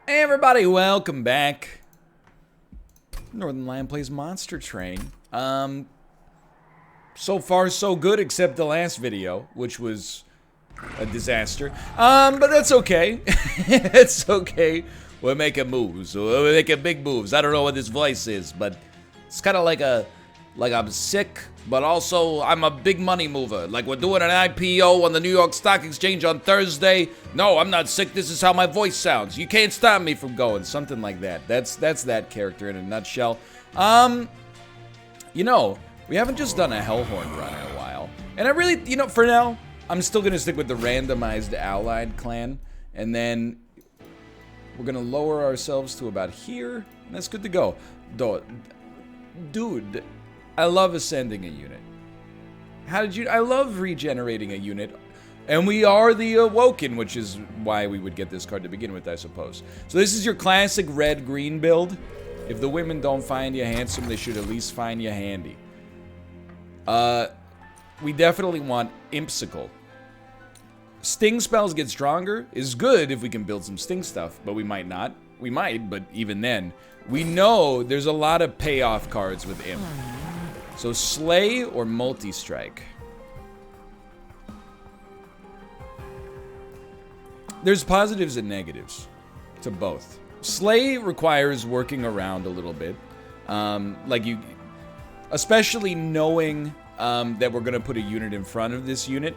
Hey everybody, welcome back. Northern Lion plays Monster Train. So far so good, except the last video, which was a disaster. But that's okay. It's okay. We're making moves. We're making big moves. I don't know what this voice is, but it's kind of like I'm sick, but also I'm a big money mover. Like we're doing an IPO on the New York Stock Exchange on Thursday. No, I'm not sick. This is how my voice sounds. You can't stop me from going. Something like that. That's that character in a nutshell. You know, we haven't just done a Hellhorn run in a while. And I really, you know, for now, I'm still going to stick with the randomized allied clan. And then we're going to lower ourselves to about here. And that's good to go. Dude, I love ascending a unit. How did you... I love regenerating a unit. And we are the Awoken, which is why we would get this card to begin with, I suppose. So this is your classic red-green build. If the women don't find you handsome, they should at least find you handy. We definitely want Impsicle. Sting spells get stronger. Is good if we can build some Sting stuff, but we might not. We might, but even then, we know there's a lot of payoff cards with Imp. So Slay or Multi-Strike. There's positives and negatives to both. Slay requires working around a little bit. Like you, especially knowing that we're gonna put a unit in front of this unit,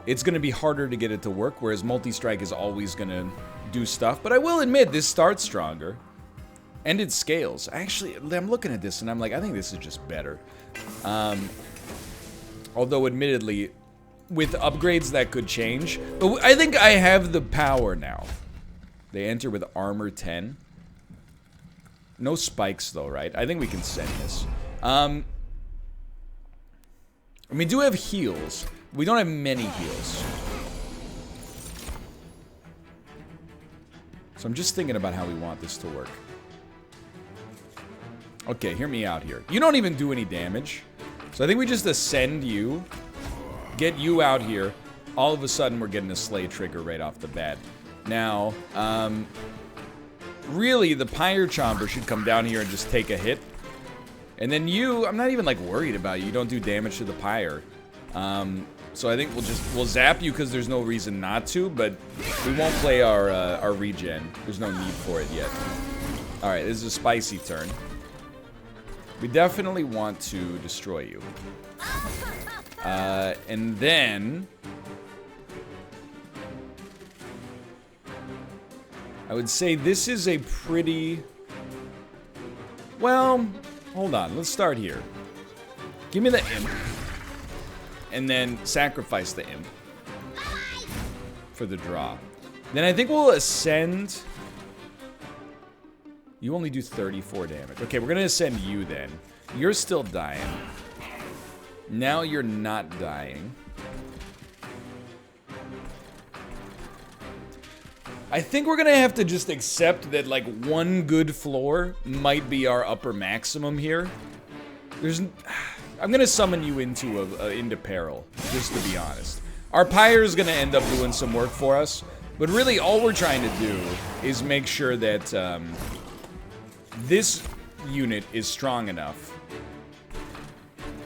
it's gonna be harder to get it to work, whereas Multi-Strike is always gonna do stuff. But I will admit, this starts stronger. And it scales. Actually, I'm looking at this and I'm like, I think this is just better. Although, admittedly, with upgrades that could change. But I think I have the power now. They enter with armor 10. No spikes, though, right? I think we can send this. And we do have heals. We don't have many heals. So I'm just thinking about how we want this to work. Okay, hear me out here. You don't even do any damage. So I think we just ascend you, get you out here. All of a sudden, we're getting a Slay trigger right off the bat. Now, really, the Pyre Chomper should come down here and just take a hit. And then you, I'm not even, like, worried about you. You don't do damage to the Pyre. So I think we'll zap you because there's no reason not to, but we won't play our regen. There's no need for it yet. Alright, this is a spicy turn. We definitely want to destroy you. And then... I would say this is a pretty... Well, hold on. Let's start here. Give me the Imp. And then sacrifice the Imp. For the draw. Then I think we'll ascend... You only do 34 damage. Okay, we're gonna ascend you then. You're still dying. Now you're not dying. I think we're gonna have to just accept that, like, one good floor might be our upper maximum here. I'm gonna summon you into peril, just to be honest. Our Pyre is gonna end up doing some work for us, but really all we're trying to do is make sure that, this unit is strong enough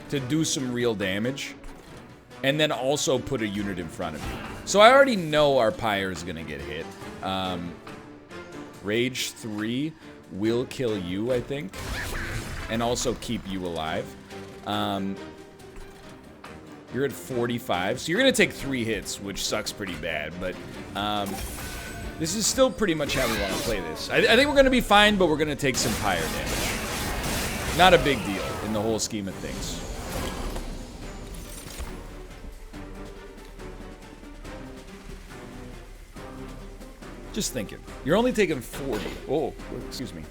to do some real damage, and then also put a unit in front of you. So I already know our Pyre is gonna get hit. Rage 3 will kill you, I think, and also keep you alive. You're at 45, so you're gonna take 3 hits, which sucks pretty bad, but this is still pretty much how we want to play this. I think we're going to be fine, but we're going to take some Pyre damage. Not a big deal in the whole scheme of things. Just thinking. You're only taking 40. Oh, excuse me.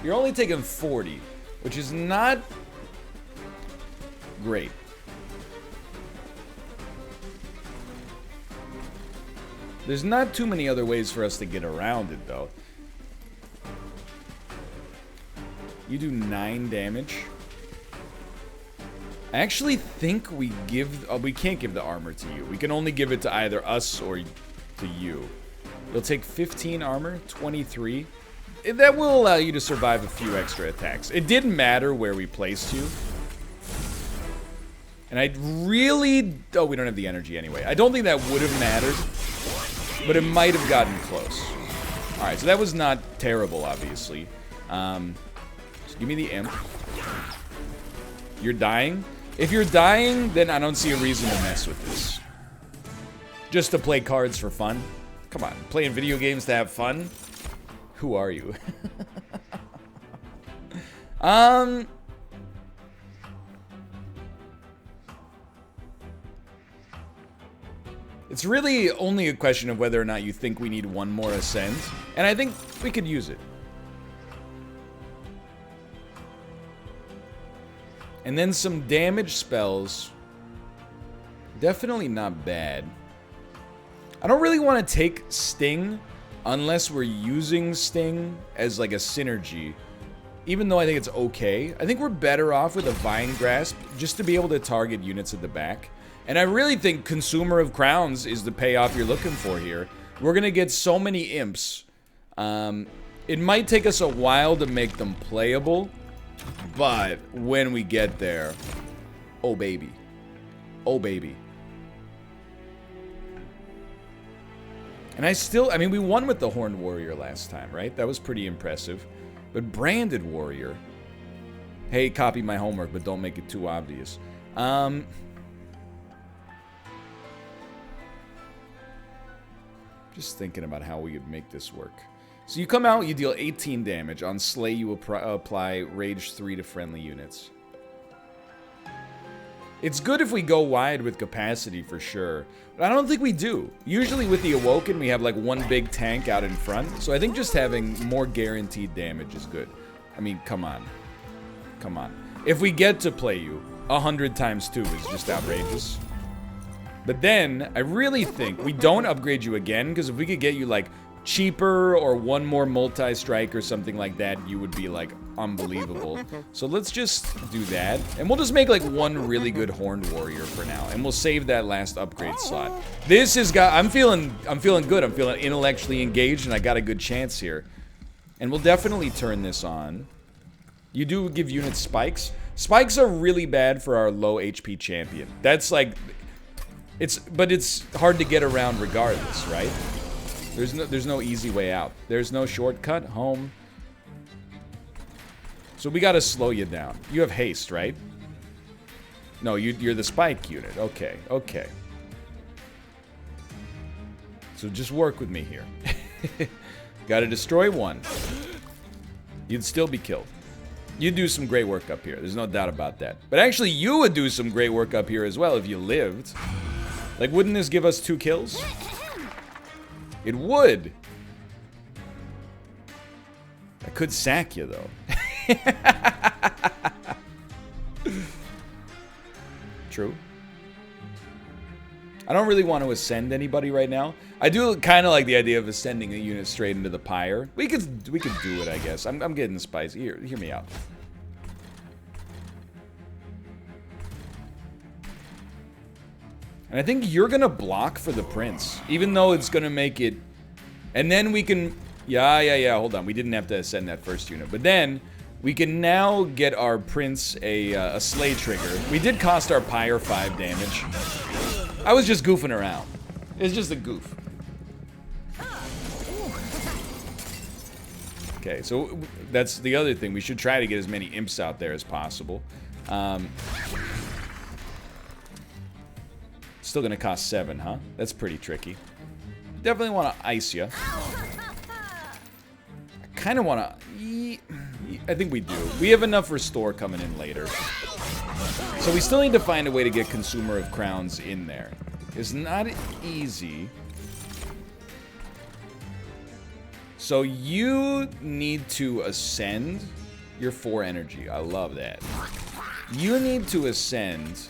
You're only taking 40, which is not great. There's not too many other ways for us to get around it, though. You do 9 damage. I actually think we give... Oh, we can't give the armor to you. We can only give it to either us or to you. You'll take 15 armor, 23. That will allow you to survive a few extra attacks. It didn't matter where we placed you. And I really... Oh, we don't have the energy anyway. I don't think that would have mattered. But it might have gotten close. Alright, so that was not terrible, obviously. Just give me the imp. You're dying? If you're dying, then I don't see a reason to mess with this. Just to play cards for fun? Come on, playing video games to have fun? Who are you? It's really only a question of whether or not you think we need one more ascent, and I think we could use it. And then some damage spells. Definitely not bad. I don't really want to take Sting unless we're using Sting as like a synergy. Even though I think it's okay. I think we're better off with a Vine Grasp just to be able to target units at the back. And I really think Consumer of Crowns is the payoff you're looking for here. We're going to get so many imps. It might take us a while to make them playable. But when we get there, oh baby. Oh baby. And I mean, we won with the Horned Warrior last time, right? That was pretty impressive. But Branded Warrior. Hey, copy my homework, but don't make it too obvious. Just thinking about how we could make this work. So you come out, you deal 18 damage. On Slay, you apply Rage 3 to friendly units. It's good if we go wide with capacity for sure. But I don't think we do. Usually with the Awoken, we have like one big tank out in front. So I think just having more guaranteed damage is good. I mean, come on. Come on. If we get to play you, 100 times 2 is just outrageous. But then, I really think we don't upgrade you again, because if we could get you like cheaper or one more multi-strike or something like that, you would be like unbelievable. So let's just do that, and we'll just make like one really good Horned Warrior for now, and we'll save that last upgrade slot. This is I'm feeling good. I'm feeling intellectually engaged, and I got a good chance here. And we'll definitely turn this on. You do give units spikes. Spikes are really bad for our low HP champion. That's like, but it's hard to get around regardless, right? There's no easy way out. There's no shortcut home. So we gotta slow you down. You have haste, right? No, you're the spike unit. Okay, okay. So just work with me here. Gotta destroy one. You'd still be killed. You'd do some great work up here. There's no doubt about that. But actually, you would do some great work up here as well if you lived. Like, wouldn't this give us 2 kills? It would. I could sack you, though. True. I don't really want to ascend anybody right now. I do kind of like the idea of ascending a unit straight into the pyre. We could do it, I guess. I'm getting spicy. Hear me out. And I think you're gonna block for the prince, even though it's gonna make it. And then we can. Yeah. Hold on. We didn't have to ascend that first unit, but then we can now get our prince a slay trigger. We did cost our pyre 5 damage. I was just goofing around. It's just a goof. Okay, so that's the other thing. We should try to get as many imps out there as possible. Still gonna cost 7, huh? That's pretty tricky. Definitely want to ice you. I kind of want to. I think we do. We have enough restore coming in later. So we still need to find a way to get Consumer of Crowns in there. It's not easy. So you need to ascend your 4 energy. I love that. You need to ascend.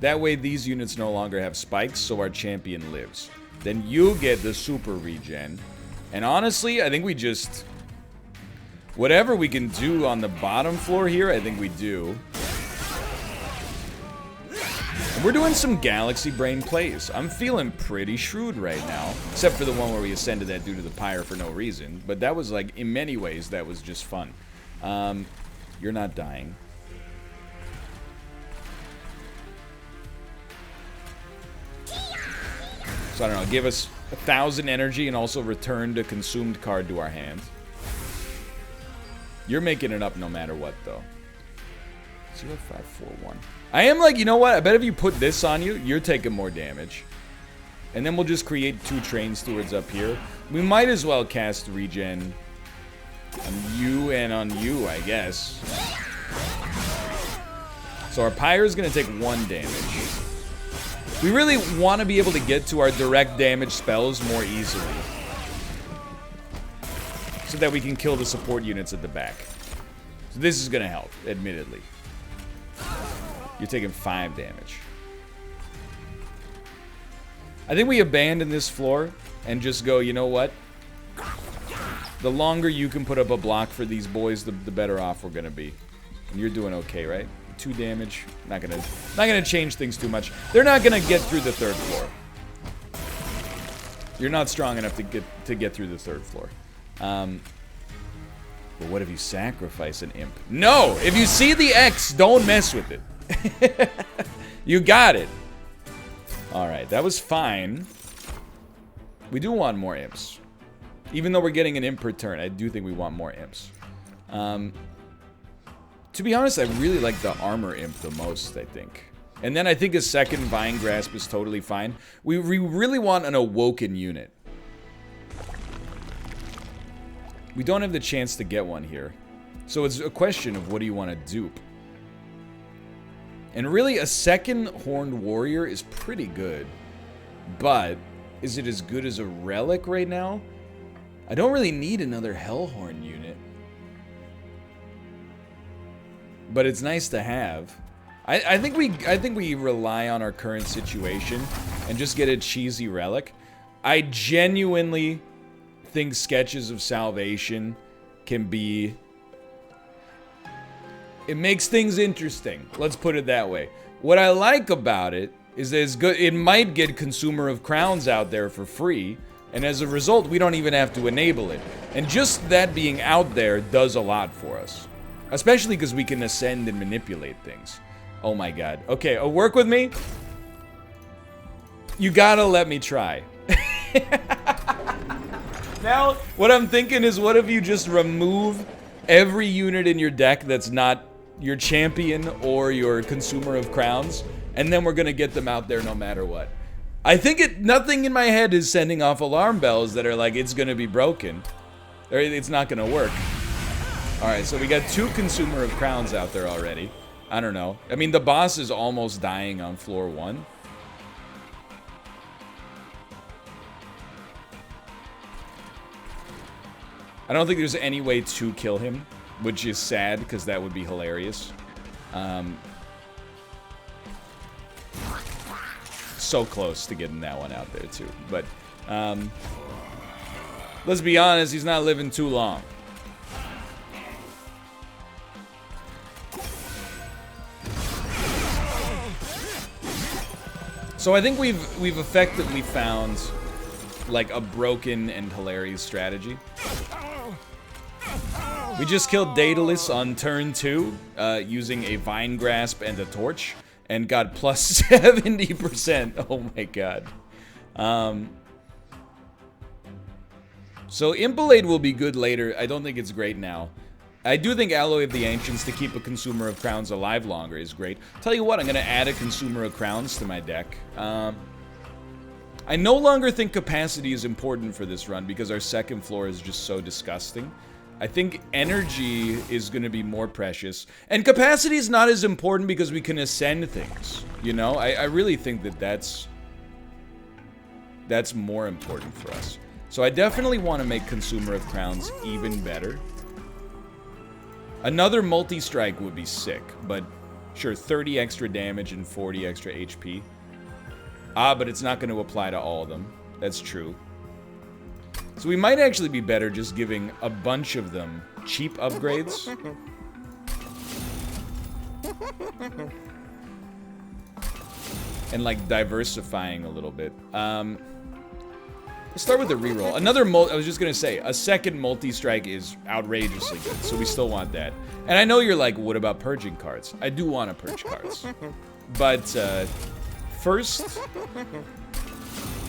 That way these units no longer have spikes, so our champion lives. Then you get the super regen. And honestly, I think we just... whatever we can do on the bottom floor here, I think we do. And We're doing some galaxy brain plays. I'm feeling pretty shrewd right now. Except for the one where we ascended that dude to the pyre for no reason. But that was like, in many ways, that was just fun. You're not dying. So I don't know, give us 1,000 energy and also return a consumed card to our hand. You're making it up no matter what, though. 0541. I am like, you know what? I bet if you put this on you, you're taking more damage. And then we'll just create 2 train stewards up here. We might as well cast regen on you and on you, I guess. So our pyre is going to take 1 damage. We really want to be able to get to our direct damage spells more easily. So that we can kill the support units at the back. So this is going to help, admittedly. You're taking 5 damage. I think we abandon this floor and just go, you know what? The longer you can put up a block for these boys, the better off we're gonna be. And you're doing okay, right? 2 damage. Not gonna change things too much. They're not gonna get through the 3rd floor. You're not strong enough to get through the 3rd floor. But what if you sacrifice an imp? No! If you see the X, don't mess with it. You got it. Alright, that was fine. We do want more imps. Even though we're getting an imp per turn, I do think we want more imps. To be honest, I really like the armor imp the most, I think. And then I think a second Vine Grasp is totally fine. We really want an awoken unit. We don't have the chance to get one here. So it's a question of what do you want to dupe. And really, a second Horned Warrior is pretty good. But, is it as good as a Relic right now? I don't really need another Hellhorn unit. But it's nice to have. I think we rely on our current situation and just get a cheesy Relic. I genuinely think Sketches of Salvation can be... It makes things interesting. Let's put it that way. What I like about it is that it's good. It might get Consumer of Crowns out there for free, and as a result, we don't even have to enable it. And just that being out there does a lot for us. Especially because we can ascend and manipulate things. Oh my god. Okay, work with me. You gotta let me try. Now, what I'm thinking is, what if you just remove every unit in your deck that's not your champion or your Consumer of Crowns, and then we're gonna get them out there no matter what. I think nothing in my head is sending off alarm bells that are like, it's gonna be broken. Or it's not gonna work. Alright, so we got 2 Consumer of Crowns out there already. I don't know. I mean, the boss is almost dying on floor 1. I don't think there's any way to kill him, which is sad, because that would be hilarious. So close to getting that one out there, too. But, let's be honest, he's not living too long. So I think we've effectively found, like, a broken and hilarious strategy. We just killed Daedalus on turn 2, using a Vine Grasp and a Torch, and got plus 70%. Oh my god. So Impalade will be good later. I don't think it's great now. I do think Alloy of the Ancients to keep a Consumer of Crowns alive longer is great. Tell you what, I'm gonna add a Consumer of Crowns to my deck. I no longer think capacity is important for this run because our second floor is just so disgusting. I think energy is going to be more precious. And capacity is not as important because we can ascend things. You know, I really think that that's more important for us. So I definitely want to make Consumer of Crowns even better. Another multi-strike would be sick, but sure, 30 extra damage and 40 extra HP. Ah, but it's not going to apply to all of them. That's true. So we might actually be better just giving a bunch of them cheap upgrades. and like diversifying a little bit. Let's start with the reroll. Another I was just gonna say, a second multi-strike is outrageously good, so we still want that. And I know you're like, what about purging cards? I do want to purge cards. But first,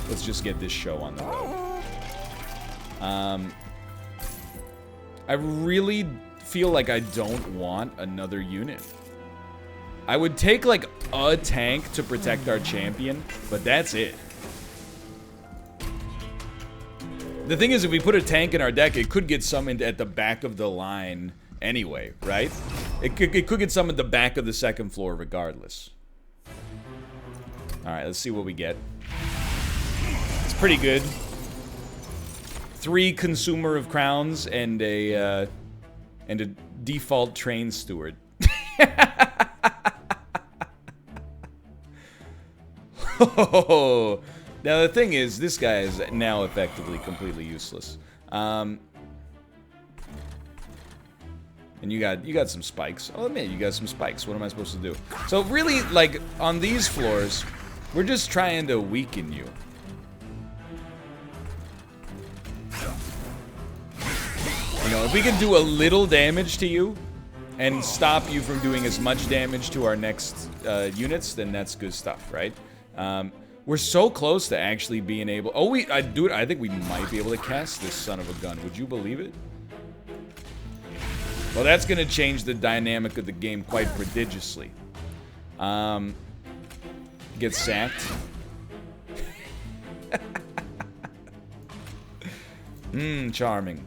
let's just get this show on the road. I really feel like I don't want another unit. I would take like a tank to protect our champion, but that's it. The thing is, if we put a tank in our deck, it could get summoned at the back of the line anyway, right? It could get summoned at the back of the second floor regardless. Alright, let's see what we get. It's pretty good. 3 Consumer of Crowns and a default Train Steward. Oh, now the thing is, this guy is now effectively completely useless. And you got some spikes. I'll admit, you got some spikes. What am I supposed to do? So really, like, on these floors, we're just trying to weaken you. You know, if we can do a little damage to you and stop you from doing as much damage to our next units, then that's good stuff, right? We're so close to actually being able... Oh, I think we might be able to cast this son of a gun. Would you believe it? Well, that's going to change the dynamic of the game quite prodigiously. Get sacked. Charming.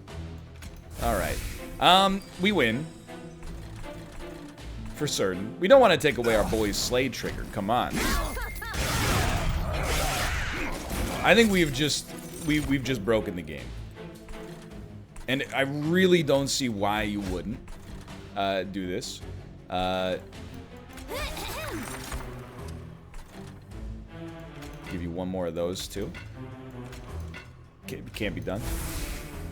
Alright. We win. For certain. We don't want to take away our boy's Slay trigger. Come on. I think we've just broken the game. And I really don't see why you wouldn't do this. Give you one more of those too. Can't be done.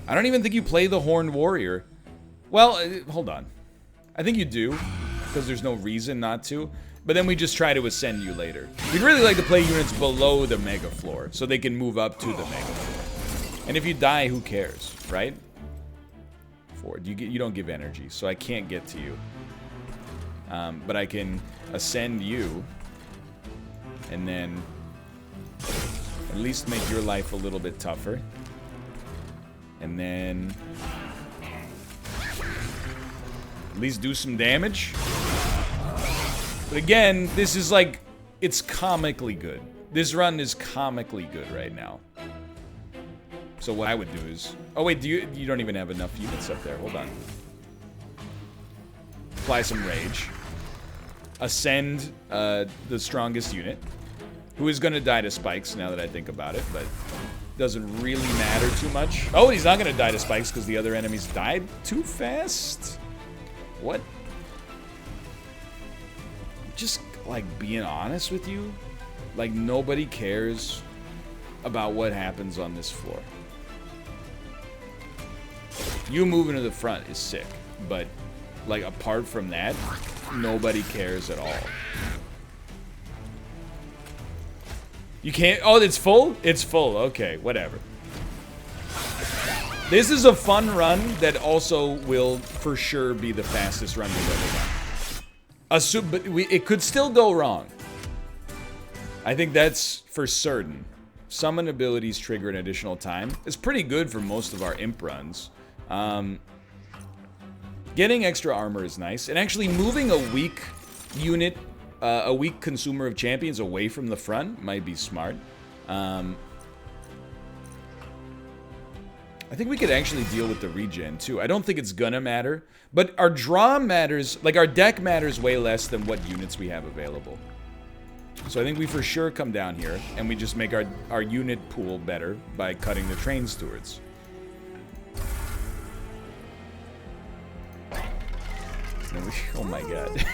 I don't even think you play the Horned Warrior. Well, hold on. I think you do, because there's no reason not to. But then we just try to ascend you later. We'd really like to play units below the Mega Floor, so they can move up to the Mega Floor. And if you die, who cares, right? 4. You don't give energy, so I can't get to you. But I can ascend you, and then at least make your life a little bit tougher. And then at least do some damage. But again, this is like, it's comically good. This run is comically good right now. So what I would do is... Oh wait, you don't even have enough units up there. Hold on. Apply some rage. Ascend the strongest unit. Who is going to die to spikes now that I think about it, but doesn't really matter too much. Oh, he's not going to die to spikes because the other enemies died too fast? What? Just, like, being honest with you, like, nobody cares about what happens on this floor. You moving to the front is sick, but, like, apart from that, nobody cares at all. You can't... Oh, it's full? It's full. Okay, whatever. This is a fun run that also will, for sure, be the fastest run we've ever done. But it could still go wrong. I think that's for certain. Summon abilities trigger an additional time. It's pretty good for most of our imp runs. Getting extra armor is nice. And actually moving a weak unit... a weak consumer of champions away from the front might be smart. I think we could actually deal with the regen too. I don't think it's gonna matter, but our draw matters, like our deck matters way less than what units we have available. So I think we for sure come down here and we just make our unit pool better by cutting the train stewards. Oh my god.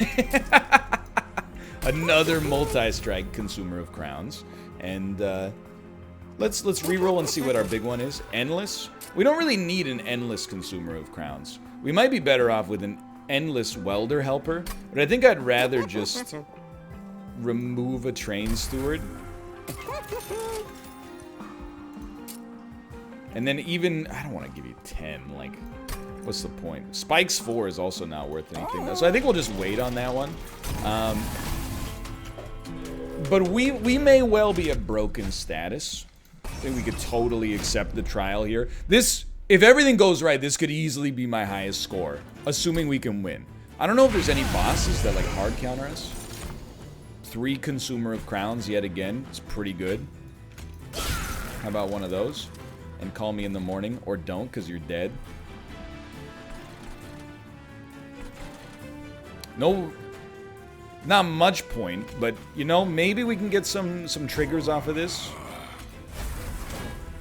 Another multi-strike consumer of crowns. And let's reroll and see what our big one is. Endless. We don't really need an endless consumer of crowns. We might be better off with an endless welder helper, but I think I'd rather just remove a train steward. And then even, I don't want to give you 10, like, what's the point? Spikes 4 is also not worth anything, though. So I think we'll just wait on that one. But we may well be at broken status. I think we could totally accept the trial here. This, if everything goes right, this could easily be my highest score, assuming we can win. I don't know if there's any bosses that, like, hard counter us. 3 Consumer of Crowns yet again. It's pretty good. How about one of those? And call me in the morning, or don't, because you're dead. No, not much point, but, you know, maybe we can get some triggers off of this.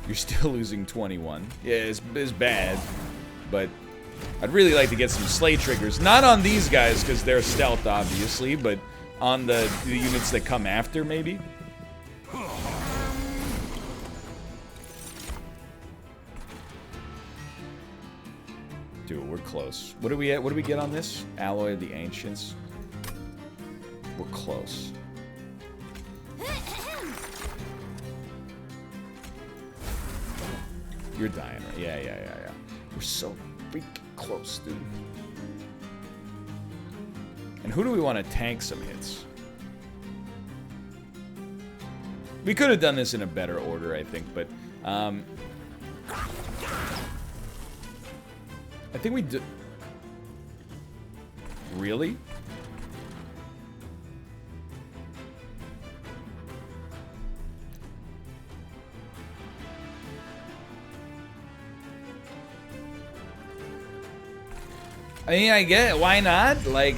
You're still losing 21. Yeah, it's bad, but I'd really like to get some Slay triggers. Not on these guys, because they're stealth, obviously, but on the units that come after, maybe. Dude, we're close. What do we get on this? Alloy of the Ancients. We're close. You're dying, right? Yeah. We're so freaking close, dude. And who do we want to tank some hits? We could have done this in a better order, I think, but I think we did. Really? I mean, I get it. Why not? Like,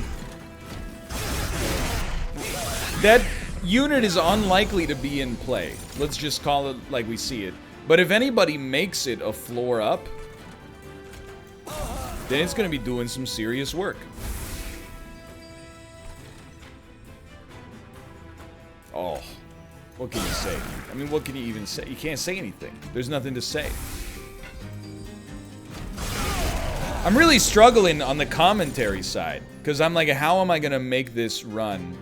that unit is unlikely to be in play. Let's just call it like we see it. But if anybody makes it a floor up, then it's going to be doing some serious work. Oh, what can you say? I mean, what can you even say? You can't say anything. There's nothing to say. I'm really struggling on the commentary side, because I'm like, how am I going to make this run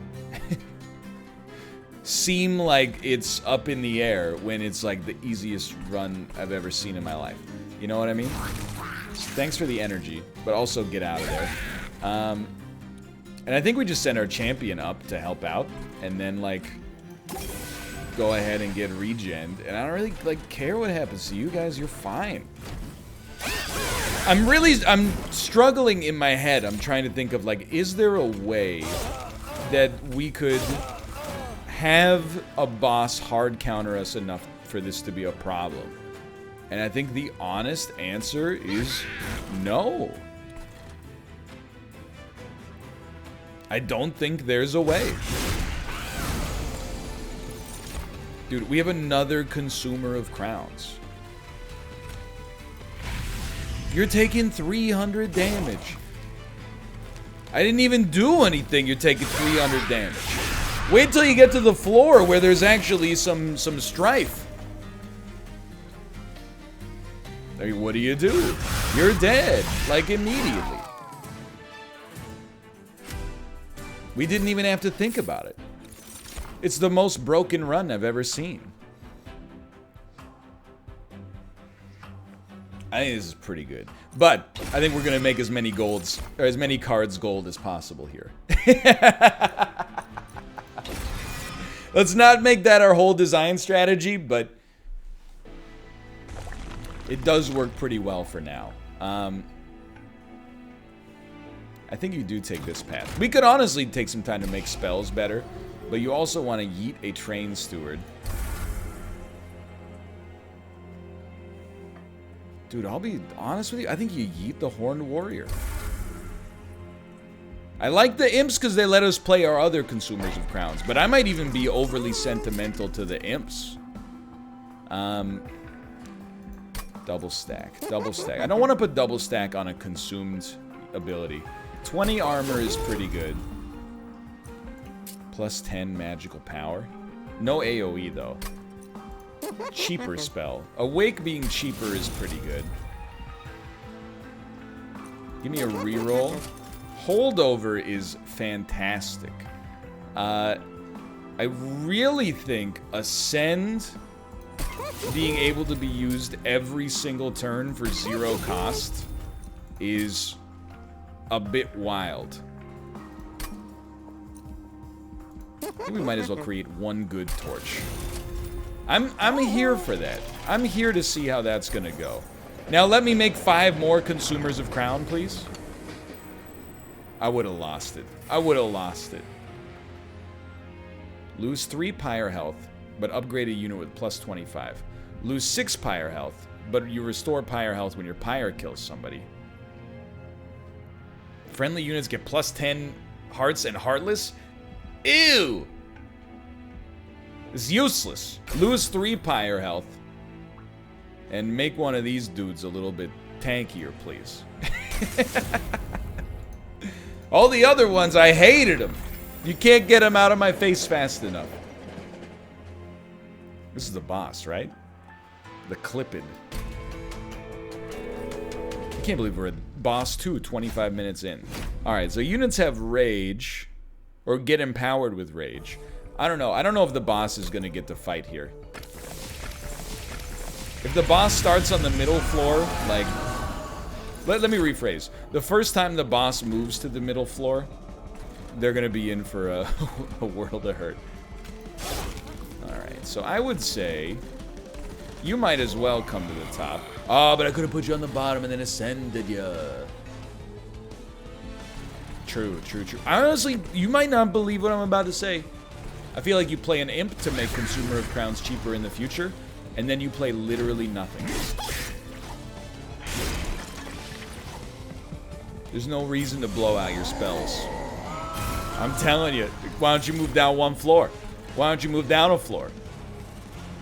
seem like it's up in the air when it's like the easiest run I've ever seen in my life? You know what I mean? Thanks for the energy, but also get out of there. And I think we just send our champion up to help out, and then, like, go ahead and get regened. And I don't really, like, care what happens to you guys. You're fine. I'm struggling in my head. I'm trying to think of, like, is there a way that we could have a boss hard counter us enough for this to be a problem? And I think the honest answer is no. I don't think there's a way. Dude, we have another Consumer of Crowns. You're taking 300 damage. I didn't even do anything. You're taking 300 damage. Wait till you get to the floor where there's actually some strife. I mean, what do? You're dead, like, immediately. We didn't even have to think about it. It's the most broken run I've ever seen. I think this is pretty good. But I think we're gonna make as many golds, or as many cards gold as possible here. Let's not make that our whole design strategy, but it does work pretty well for now. I think you do take this path. We could honestly take some time to make spells better, but you also want to yeet a train steward. Dude, I'll be honest with you. I think you yeet the Horned Warrior. I like the imps because they let us play our other Consumers of Crowns, but I might even be overly sentimental to the imps. Double stack. Double stack. I don't want to put double stack on a consumed ability. 20 armor is pretty good. Plus 10 magical power. No AoE, though. Cheaper spell. Awake being cheaper is pretty good. Give me a reroll. Holdover is fantastic. I really think Ascend being able to be used every single turn for 0 cost is a bit wild. I think we might as well create one good torch. I'm here for that. I'm here to see how that's gonna go. Now let me make 5 more consumers of crown, please. I would have lost it. I would have lost it. Lose 3 pyre health, but upgrade a unit with plus 25. Lose 6 pyre health, but you restore pyre health when your pyre kills somebody. Friendly units get plus 10 hearts and heartless? Ew! It's useless. Lose 3 pyre health. And make one of these dudes a little bit tankier, please. All the other ones, I hated them. You can't get them out of my face fast enough. This is the boss, right? The Clippid. I can't believe we're at boss 2, 25 minutes in. Alright, so units have rage. Or get empowered with rage. I don't know. I don't know if the boss is going to get to fight here. If the boss starts on the middle floor, like... Let me rephrase. The first time the boss moves to the middle floor, they're going to be in for a world of hurt. Alright, so I would say... You might as well come to the top. Oh, but I could have put you on the bottom and then ascended you. True, true, true. Honestly, you might not believe what I'm about to say. I feel like you play an imp to make Consumer of Crowns cheaper in the future, and then you play literally nothing. There's no reason to blow out your spells. I'm telling you, why don't you move down 1 floor? Why don't you move down a floor?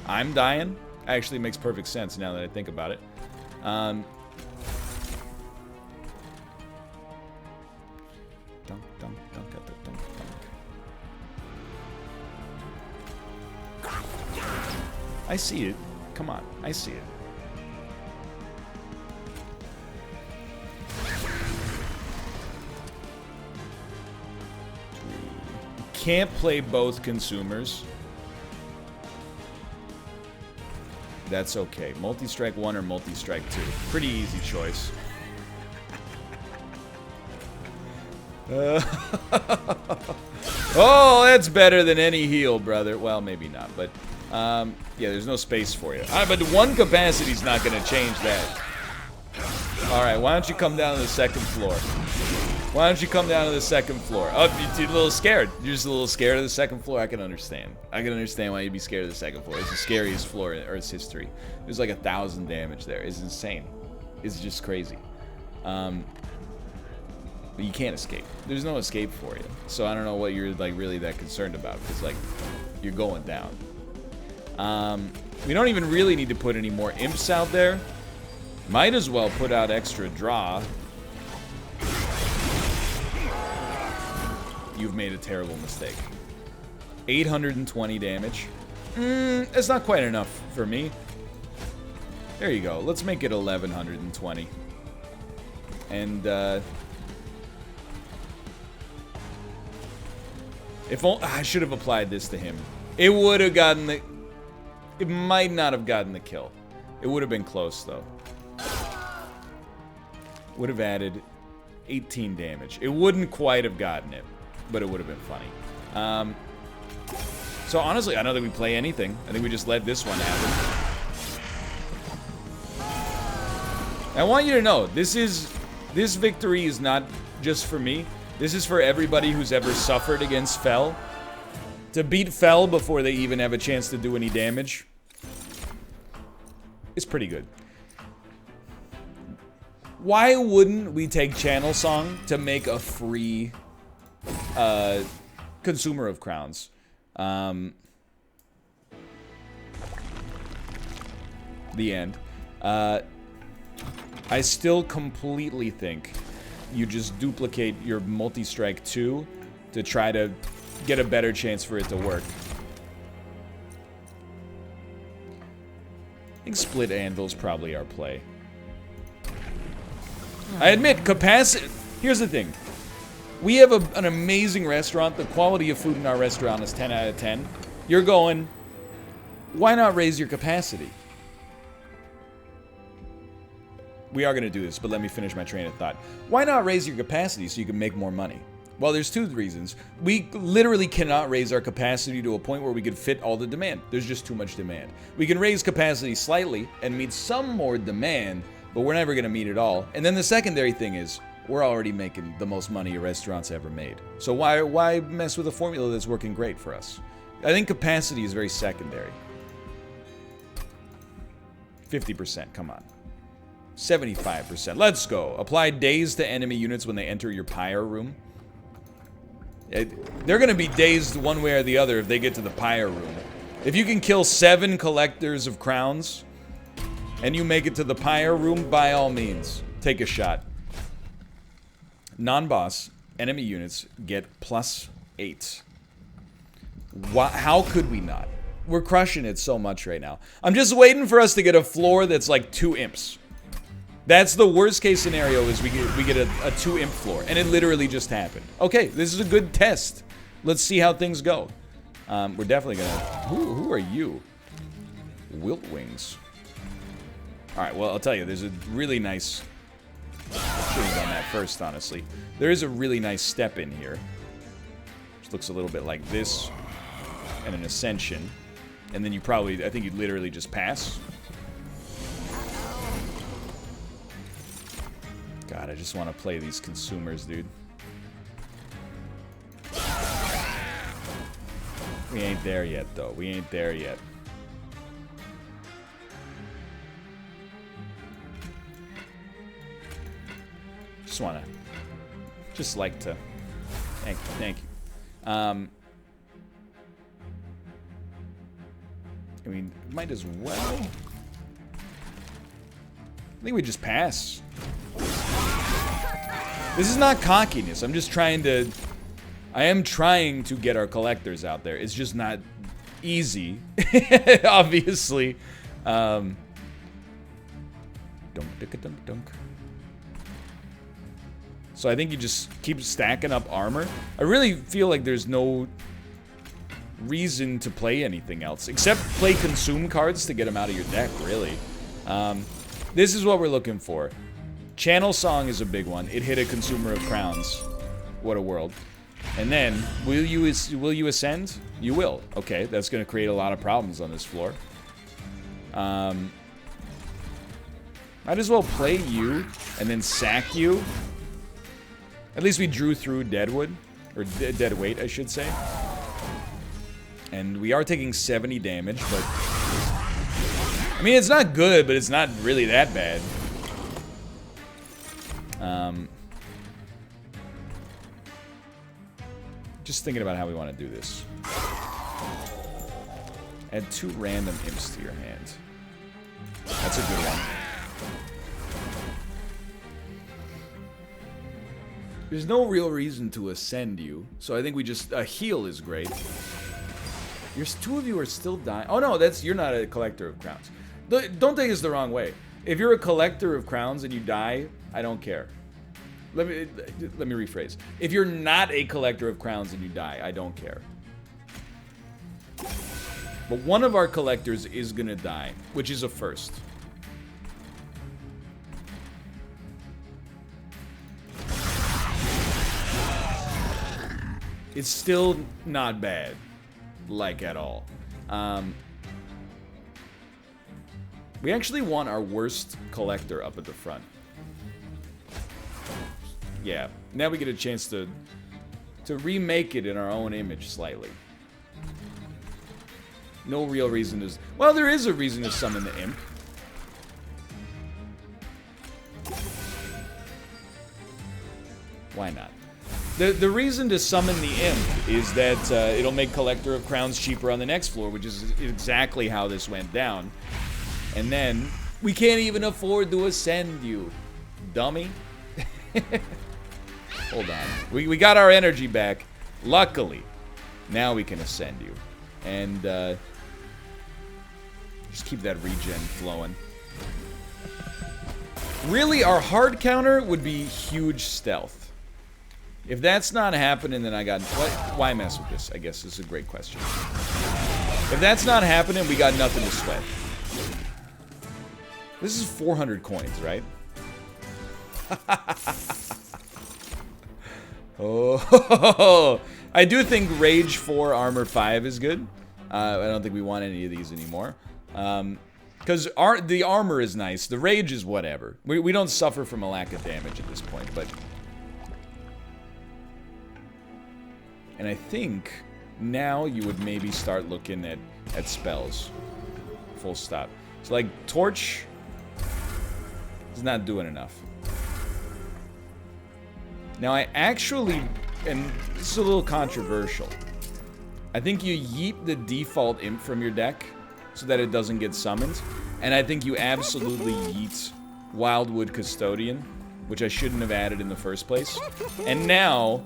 I'm dying? Actually makes perfect sense now that I think about it. Dunk, dunk, dunk, dunk, dunk, dunk. I see it. Come on, I see it. Can't play both consumers. That's okay. Multi-strike 1 or multi-strike 2. Pretty easy choice. Oh, that's better than any heal, brother. Well, maybe not, but yeah, there's no space for you. But the 1 capacity's not going to change that. All right, why don't you come down to the 2nd floor? Why don't you come down to the 2nd floor? Oh, you're a little scared. You're just a little scared of the 2nd floor. I can understand. I can understand why you'd be scared of the 2nd floor. It's the scariest floor in Earth's history. There's like 1,000 damage there. It's insane. It's just crazy. But you can't escape. There's no escape for you. So I don't know what you're like really that concerned about, because like you're going down. We don't even really need to put any more imps out there. Might as well put out extra draw. You've made a terrible mistake. 820 damage. That's not quite enough for me. There you go. Let's make it 1120. And if only, I should have applied this to him. It would have gotten the... It might not have gotten the kill. It would have been close, though. Would have added 18 damage. It wouldn't quite have gotten it, but it would have been funny. So honestly, I don't think we play anything. I think we just let this one happen. I want you to know, this victory is not just for me. This is for everybody who's ever suffered against Fel. To beat Fel before they even have a chance to do any damage is pretty good. Why wouldn't we take Channel Song to make a free Consumer of Crowns? The end. I still completely think you just duplicate your multi-strike 2 to try to get a better chance for it to work. I think Split Anvil's probably our play. I admit, capacity... Here's the thing. We have an amazing restaurant. The quality of food in our restaurant is 10 out of 10. You're going, why not raise your capacity? We are going to do this, but let me finish my train of thought. Why not raise your capacity so you can make more money? Well, there's two reasons. We literally cannot raise our capacity to a point where we could fit all the demand. There's just too much demand. We can raise capacity slightly and meet some more demand, but we're never going to meet it all. And then the secondary thing is, we're already making the most money a restaurant's ever made. So why mess with a formula that's working great for us? I think capacity is very secondary. 50%, come on. 75%. Let's go. Apply dazed to enemy units when they enter your pyre room. They're going to be dazed one way or the other if they get to the pyre room. If you can kill 7 collectors of crowns and you make it to the pyre room, by all means, take a shot. Non-boss enemy units get +8. How could we not? We're crushing it so much right now. I'm just waiting for us to get a floor that's like 2 imps. That's the worst case scenario, is we get a 2 imp floor, and it literally just happened. Okay, this is a good test. Let's see how things go. We're definitely gonna... Who are you? Wilt wings. Alright, well, I'll tell you, there's a really nice... Should have done that first, honestly. There is a really nice step in here. Which looks a little bit like this. And an ascension. And then you probably... I think you'd literally just pass. God, I just want to play these consumers, dude. We ain't there yet, though. We ain't there yet. Just like to... Thank you. I mean, might as well. I think we just pass. This is not cockiness. I'm just trying to... I am trying to get our collectors out there. It's just not easy. Obviously. Dunk, dunk, dunk, dunk. So I think you just keep stacking up armor. I really feel like there's no reason to play anything else. Except play consume cards to get them out of your deck, really. This is what we're looking for. Channel Song is a big one. It hit a consumer of crowns. What a world. And then, will you ascend? You will. Okay, that's going to create a lot of problems on this floor. Might as well play you and then sack you. At least we drew through Deadwood. Or dead weight, I should say. And we are taking 70 damage, but... I mean, it's not good, but it's not really that bad. Just thinking about how we want to do this. Add 2 random imps to your hand. That's a good one. There's no real reason to ascend you, so I think we just... A heal is great. There's 2 of you are still dying. Oh no, you're not a collector of crowns. Don't take this the wrong way. If you're a collector of crowns and you die, I don't care. Let me rephrase. If you're not a collector of crowns and you die, I don't care. But one of our collectors is gonna die, which is a first. It's still not bad, like at all. We actually want our worst collector up at the front. Yeah, now we get a chance to remake it in our own image slightly. No real reason to... Well, there is a reason to summon the imp. Why not? The reason to summon the imp is that it'll make Collector of Crowns cheaper on the next floor, which is exactly how this went down. And then, we can't even afford to ascend you, dummy. Hold on. We got our energy back. Luckily, now we can ascend you. And, just keep that regen flowing. Really, our hard counter would be huge stealth. If that's not happening, then I got... Why mess with this? I guess is a great question. If that's not happening, we got nothing to sweat. This is 400 coins, right? Oh, I do think Rage 4, Armor 5 is good. I don't think we want any of these anymore. Because the armor is nice. The Rage is whatever. We don't suffer from a lack of damage at this point, but... And I think now you would maybe start looking at spells. Full stop. So like, Torch is not doing enough. Now I actually, and this is a little controversial, I think you yeet the default imp from your deck so that it doesn't get summoned. And I think you absolutely yeet Wildwood Custodian, which I shouldn't have added in the first place. And now,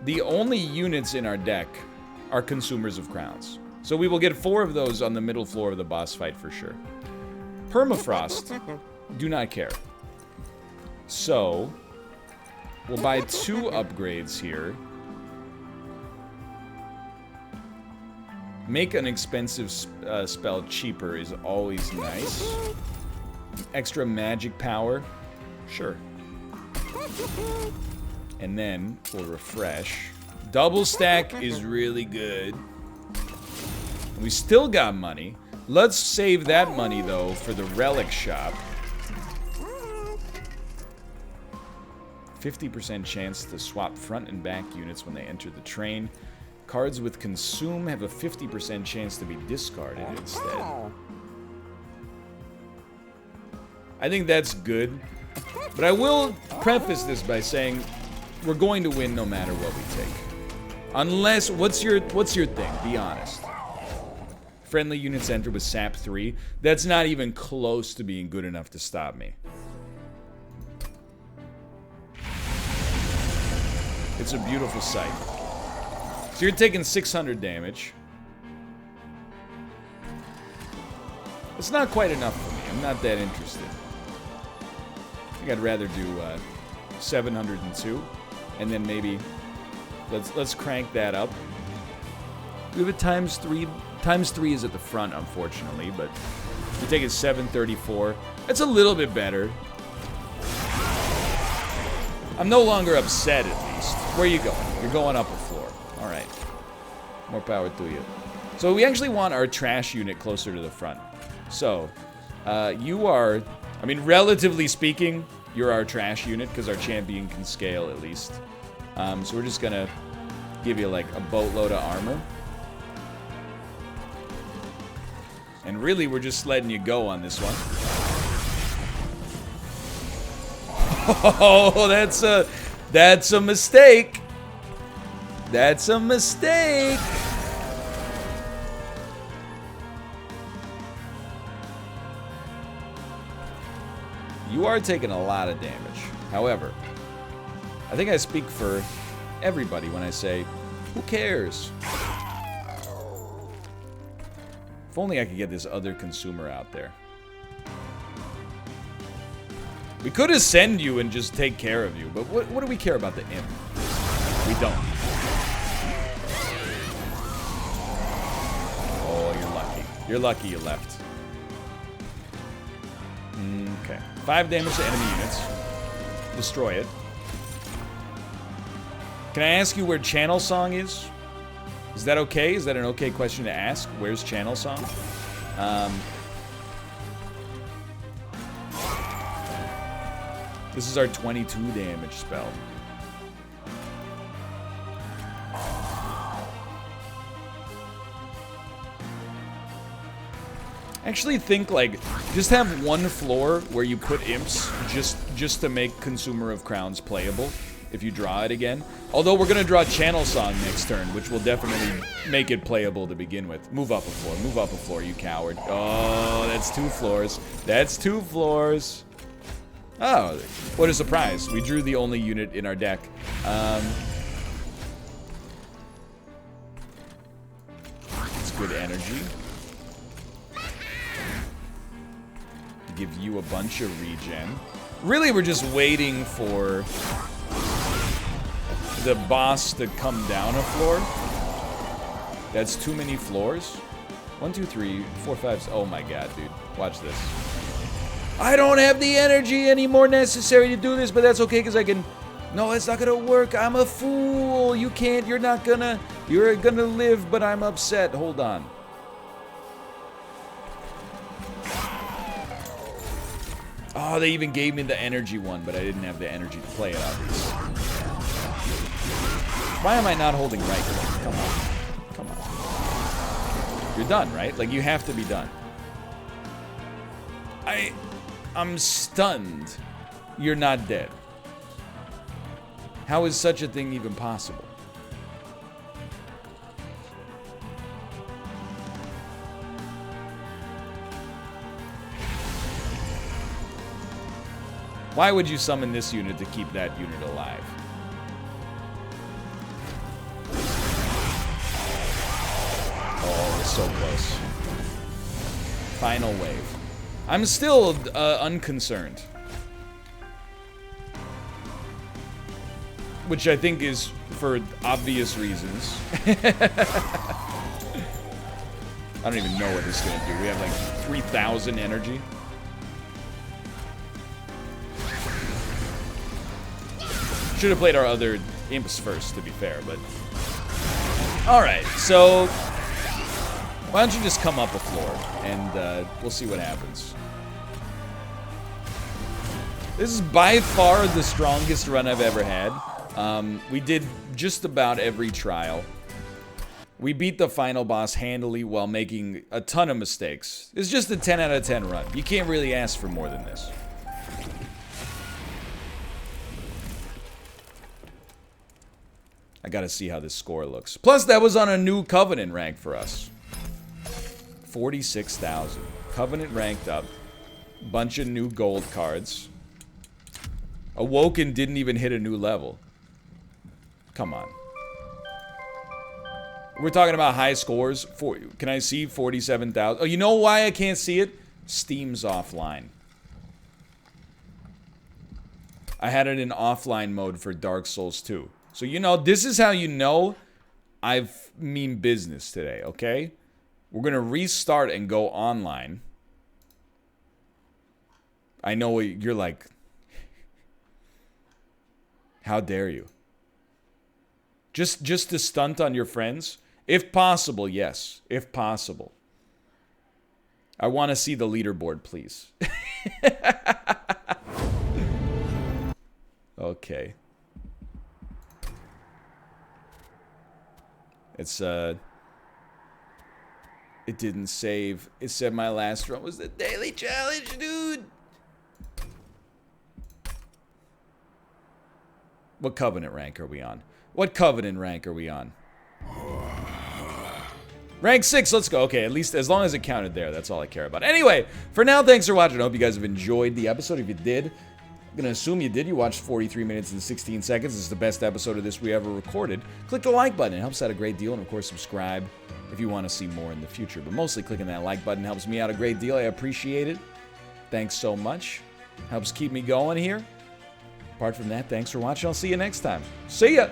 the only units in our deck are Consumers of Crowns. So we will get 4 of those on the middle floor of the boss fight for sure. Permafrost, do not care. So, we'll buy 2 upgrades here. Make an expensive spell cheaper is always nice. Extra magic power, sure. And then we'll refresh. Double stack is really good. We still got money. Let's save that money though for the relic shop. 50% chance to swap front and back units when they enter the train. Cards with consume have a 50% chance to be discarded instead. I think that's good. But I will preface this by saying we're going to win no matter what we take. Unless, what's your thing? Be honest. Friendly units enter with SAP 3. That's not even close to being good enough to stop me. It's a beautiful sight. So you're taking 600 damage. It's not quite enough for me. I'm not that interested. I think I'd rather do 702, and then maybe let's crank that up. We have a times 3. Times 3 is at the front, unfortunately, but we take it 734. That's a little bit better. I'm no longer upset, at least. Where are you going? You're going up a floor. All right. More power to you. So we actually want our trash unit closer to the front. So, you are, I mean, relatively speaking, you're our trash unit because our champion can scale at least. So we're just gonna give you like a boatload of armor. And really, we're just letting you go on this one. Oh, that's a mistake. That's a mistake. You are taking a lot of damage. However, I think I speak for everybody when I say, who cares? If only I could get this other consumer out there. We could ascend you and just take care of you, but what do we care about the imp? We don't. Oh, you're lucky. You're lucky you left. Okay. 5 damage to enemy units. Destroy it. Can I ask you where Channel Song is? Is that okay? Is that an okay question to ask? Where's Channel Song? This is our 22 damage spell. I actually think, like, just have one floor where you put imps just to make Consumer of Crowns playable if you draw it again. Although we're gonna draw Channel Song next turn, which will definitely make it playable to begin with. Move up a floor, you coward. Oh, that's 2 floors. That's 2 floors. Oh, what a surprise. We drew the only unit in our deck. It's good energy. To give you a bunch of regen. Really, we're just waiting for the boss to come down a floor. That's too many floors. 1, 2, 3, 4, 5. Oh my god, dude. Watch this. I don't have the energy anymore necessary to do this, but that's okay because I can... No, it's not gonna work. I'm a fool. You can't. You're not gonna... You're gonna live, but I'm upset. Hold on. Oh, they even gave me the energy one, but I didn't have the energy to play it, obviously. Why am I not holding right click? Come on. Come on. You're done, right? Like, you have to be done. I'm stunned. You're not dead. How is such a thing even possible? Why would you summon this unit to keep that unit alive? Oh, it's so close. Final wave. I'm still unconcerned. Which I think is for obvious reasons. I don't even know what this is going to do. We have like 3,000 energy. Should have played our other imps first, to be fair, but... Alright, so... Why don't you just come up a floor, and we'll see what happens. This is by far the strongest run I've ever had. We did just about every trial. We beat the final boss handily while making a ton of mistakes. It's just a 10 out of 10 run. You can't really ask for more than this. I gotta see how this score looks. Plus, that was on a new Covenant rank for us. 46,000. Covenant ranked up. Bunch of new gold cards. Awoken didn't even hit a new level. Come on. We're talking about high scores. Can I see 47,000? Oh, you know why I can't see it? Steam's offline. I had it in offline mode for Dark Souls 2. So, you know, this is how you know I mean business today, okay? We're going to restart and go online. I know you're like, how dare you? Just to stunt on your friends? If possible, yes. If possible. I want to see the leaderboard, please. Okay. It's, it didn't save. It said my last run was the daily challenge, dude. What Covenant rank are we on? What Covenant rank are we on? Rank 6, let's go. Okay, at least as long as it counted there, that's all I care about. Anyway, for now, thanks for watching. I hope you guys have enjoyed the episode. If you did, I'm going to assume you did. You watched 43 minutes and 16 seconds. This is the best episode of this we ever recorded. Click the like button. It helps out a great deal. And, of course, subscribe if you want to see more in the future. But mostly clicking that like button helps me out a great deal. I appreciate it. Thanks so much. Helps keep me going here. Apart from that, thanks for watching. I'll see you next time. See ya!